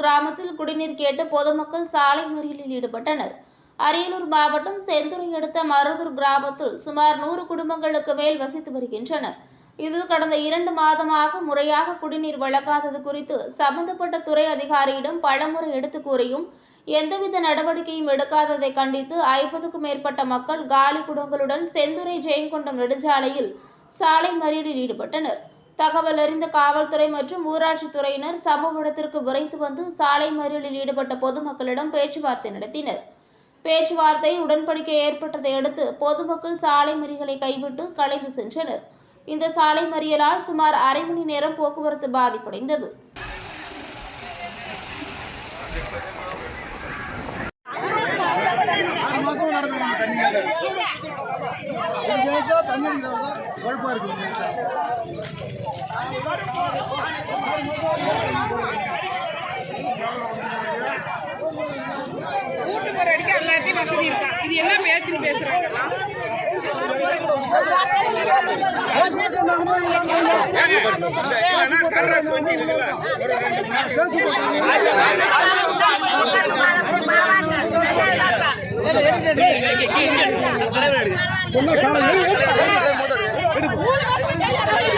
கிராமத்தில் குடிநீர் கேட்டு பொதுமக்கள் சாலை மறியலில் ஈடுபட்டனர். அரியலூர் மாவட்டம் செந்துறை அடுத்த மருதூர் கிராமத்தில் சுமார் 100 குடும்பங்களுக்கு மேல் வசித்து வருகின்றனர். இதில் கடந்த 2 மாதமாக முறையாக குடிநீர் வழங்காதது குறித்து சம்பந்தப்பட்ட துறை அதிகாரியிடம் பலமுறை எடுத்துக் கூறியும் எந்தவித நடவடிக்கையும் எடுக்காததை கண்டித்து 50க்கும் மேற்பட்ட மக்கள் காலி குடங்களுடன் செந்துறை ஜெயங்கொண்டம் நெடுஞ்சாலையில் சாலை மறியலில் ஈடுபட்டனர். தகவல் அறிந்த காவல்துறை மற்றும் ஊராட்சித்துறையினர் சம்பவ இடத்திற்கு விரைந்து வந்து சாலை மறியலில் ஈடுபட்ட பொதுமக்களிடம் பேச்சுவார்த்தை நடத்தினர். பேச்சுவார்த்தையில் உடன்படிக்கை ஏற்பட்டதை அடுத்து பொதுமக்கள் சாலை மறியலை கைவிட்டு கலைந்து சென்றனர். இந்த சாலை மறியலால் சுமார் அரை மணி நேரம் போக்குவரத்து பாதிப்படைந்தது. கூட்டு போற அடிக்க எல்லாத்தையும் வசதி இருக்கா? இது என்ன பேச்சுன்னு பேசுறாங்க? சொன்ன